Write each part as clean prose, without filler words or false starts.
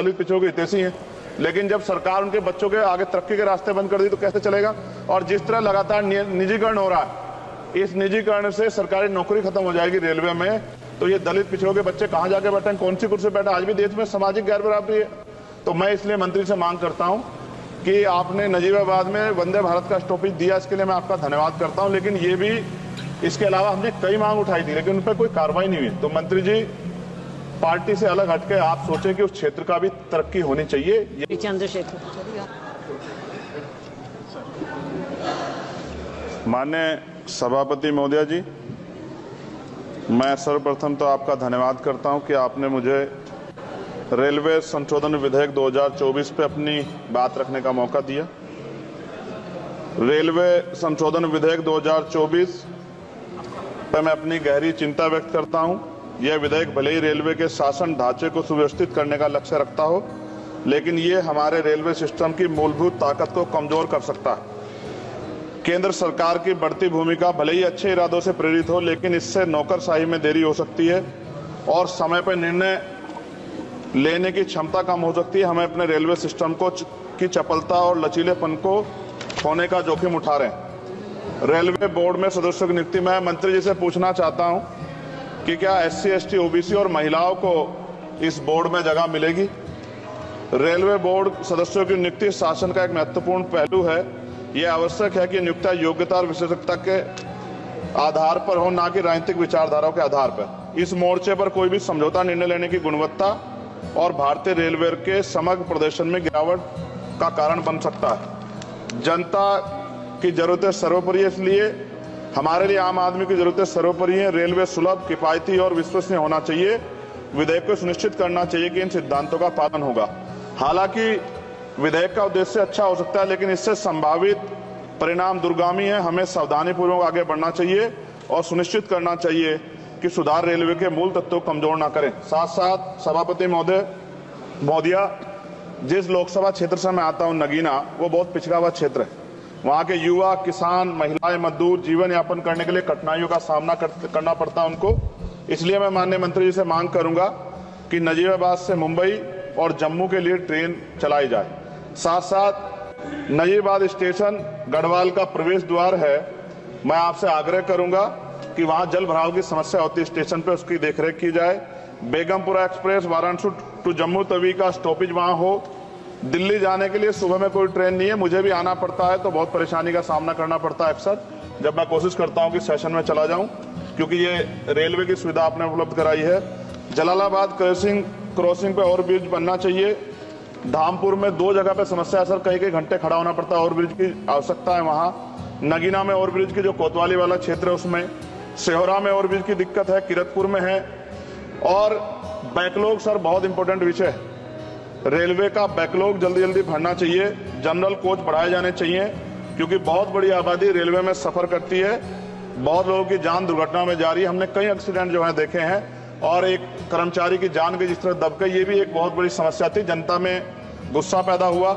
दलित पिछड़ों के हितैषी हैं, लेकिन जब सरकार उनके बच्चों के आगे तरक्की के रास्ते बंद कर दी तो कैसे चलेगा। और जिस तरह लगातार निजीकरण हो रहा है, इस निजीकरण से सरकारी नौकरी खत्म हो जाएगी रेलवे में, तो ये दलित पिछड़ों के बच्चे कहां जाके बैठे, कौन सी कुर्सी बैठे। आज भी देश में सामाजिक गैर बराबरी है। तो मैं इसलिए मंत्री से मांग करता हूं कि आपने नजीबाबाद में वंदे भारत का स्टॉपेज दिया, इसके लिए मैं आपका धन्यवाद करता हूं। लेकिन ये भी, इसके अलावा हमने कई मांग उठाई थी, लेकिन उन पर कोई कार्रवाई नहीं हुई। तो मंत्री जी, पार्टी से अलग हटके आप सोचें कि उस क्षेत्र का भी तरक्की होनी चाहिए। चंद्रशेखर, माननीय सभापति महोदय जी, मैं सर्वप्रथम तो आपका धन्यवाद करता हूं कि आपने मुझे रेलवे संशोधन विधेयक 2024 पे अपनी बात रखने का मौका दिया। रेलवे संशोधन विधेयक 2024 पे मैं अपनी गहरी चिंता व्यक्त करता हूं। यह विधेयक भले ही रेलवे के शासन ढांचे को सुव्यवस्थित करने का लक्ष्य रखता हो, लेकिन ये हमारे रेलवे सिस्टम की मूलभूत ताकत को कमजोर कर सकता है। केंद्र सरकार की बढ़ती भूमिका भले ही अच्छे इरादों से प्रेरित हो, लेकिन इससे नौकरशाही में देरी हो सकती है और समय पर निर्णय लेने की क्षमता कम हो सकती है। हमें अपने रेलवे सिस्टम की चपलता और लचीलेपन को खोने का जोखिम उठा रहे हैं। रेलवे बोर्ड में सदस्यों की नियुक्ति में मंत्री जी से पूछना चाहता हूं कि क्या SC, ST, OBC और महिलाओं को इस बोर्ड में जगह मिलेगी। रेलवे बोर्ड सदस्यों की नियुक्ति शासन का एक महत्वपूर्ण पहलू है। यह आवश्यक है कि नियुक्ति योग्यता और विशेषज्ञता के आधार पर हो, न कि राजनीतिक विचारधाराओं के आधार पर। इस मोर्चे पर कोई भी समझौता निर्णय लेने की गुणवत्ता और भारतीय रेलवे के समग्र प्रदर्शन में गिरावट का कारण बन सकता है। जनता की जरूरतें सर्वोपरि है, इसलिए हमारे लिए आम आदमी की जरूरतें सर्वोपरि है। रेलवे सुलभ, किफायती और विश्वसनीय होना चाहिए। विधेयक को सुनिश्चित करना चाहिए कि इन सिद्धांतों का पालन होगा। हालांकि विधेयक का उद्देश्य अच्छा हो सकता है, लेकिन इससे संभावित परिणाम दूरगामी है। हमें सावधानीपूर्वक आगे बढ़ना चाहिए और सुनिश्चित करना चाहिए कि सुधार रेलवे के मूल तत्वों को कमजोर न करें। साथ साथ सभापति महोदया, जिस लोकसभा क्षेत्र से मैं आता हूं, नगीना, वो बहुत पिछड़ा हुआ क्षेत्र है। वहां के युवा, किसान, महिलाएं, मजदूर जीवन यापन करने के लिए कठिनाइयों का सामना करना पड़ता है उनको। इसलिए मैं माननीय मंत्री जी से मांग करूंगा कि नजीबाबाद से मुंबई और जम्मू के लिए ट्रेन चलाई जाए। साथ साथ नजीबाबाद स्टेशन गढ़वाल का प्रवेश द्वार है। मैं आपसे आग्रह करूंगा कि वहां जल भराव की समस्या होती है स्टेशन पे, उसकी देखरेख की जाए। बेगमपुरा एक्सप्रेस वाराणसी टू जम्मू तवी का स्टॉपेज वहां हो। दिल्ली जाने के लिए सुबह में कोई ट्रेन नहीं है, मुझे भी आना पड़ता है, तो बहुत परेशानी का सामना करना पड़ता है अक्सर, जब मैं कोशिश करता हूं कि सेशन में चला जाऊं, क्योंकि ये रेलवे की सुविधा आपने उपलब्ध कराई है। जलालाबाद क्रॉसिंग पे ओवर ब्रिज बनना चाहिए। धामपुर में 2 जगह पे समस्या है सर, कई घंटे खड़ा होना पड़ता है, ओवर ब्रिज की आवश्यकता है वहां। नगीना में ओवर ब्रिज की जो कोतवाली वाला क्षेत्र है उसमें, सेहोरा में ओवर ब्रिज की दिक्कत है, किरतपुर में है। और बैकलॉग सर बहुत इंपॉर्टेंट विषय है। रेलवे का बैकलॉग जल्दी जल्दी भरना चाहिए। जनरल कोच बढ़ाए जाने चाहिए, क्योंकि बहुत बड़ी आबादी रेलवे में सफर करती है। बहुत लोगों की जान दुर्घटना में जा रही है। हमने कई एक्सीडेंट जो है देखे हैं, और एक कर्मचारी की जान के जिस तरह दब गई, ये भी एक बहुत बड़ी समस्या थी। जनता में गुस्सा पैदा हुआ,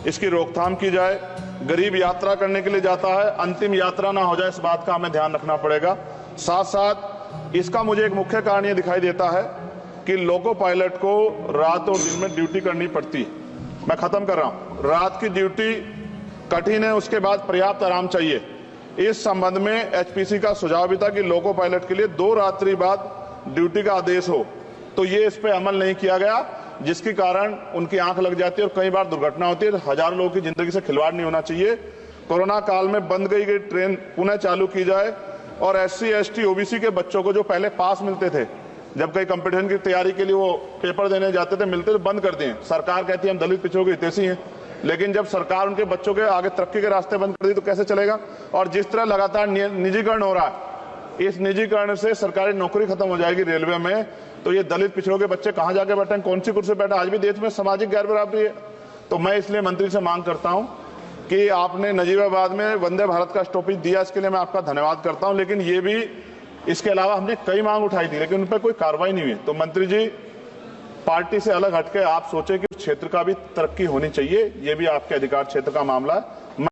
इसकी रोकथाम की जाए। गरीब यात्रा करने के लिए जाता है, अंतिम यात्रा ना हो जाए, इस बात का हमें ध्यान रखना पड़ेगा। साथ साथ इसका मुझे एक मुख्य कारण ये दिखाई देता है कि लोको पायलट को रात और दिन में ड्यूटी करनी पड़ती है। मैं खत्म कर रहा हूं। रात की ड्यूटी कठिन है, उसके बाद पर्याप्त आराम चाहिए। इस संबंध में HPC का सुझाव भी था कि लोको पायलट के लिए 2 रात्रि बाद ड्यूटी का आदेश हो, तो ये इस पे अमल नहीं किया गया, जिसके कारण उनकी आंख लग जाती है और कई बार दुर्घटना होती है। हजारों लोगों की जिंदगी से खिलवाड़ नहीं होना चाहिए। कोरोना काल में बंद गई ट्रेन पुनः चालू की जाए, और SC, ST, OBC के बच्चों को जो पहले पास मिलते थे, जब कई कंपटीशन की तैयारी के लिए वो पेपर देने जाते थे, मिलते तो बंद कर दिए। सरकार कहती है हम दलित पिछड़ों के हितैषी हैं, लेकिन जब सरकार उनके बच्चों के आगे तरक्की के रास्ते बंद कर दी तो कैसे चलेगा। और जिस तरह लगातार निजीकरण हो रहा है, इस निजीकरण से सरकारी नौकरी खत्म हो जाएगी रेलवे में, तो ये दलित पिछड़ों के बच्चे कहां जाके बैठे, कौन सी कुर्सी बैठे। आज भी देश में सामाजिक गैर बराबरी है। तो मैं इसलिए मंत्री से मांग करता हूं कि आपने नजीबाबाद में वंदे भारत का स्टॉपेज दिया, इसके लिए मैं आपका धन्यवाद करता हूं। लेकिन ये भी, इसके अलावा हमने कई मांग उठाई थी, लेकिन उन पर कोई कार्रवाई नहीं हुई। तो मंत्री जी, पार्टी से अलग हटके आप सोचें कि उस क्षेत्र का भी तरक्की होनी चाहिए। ये भी आपके अधिकार क्षेत्र का मामला है।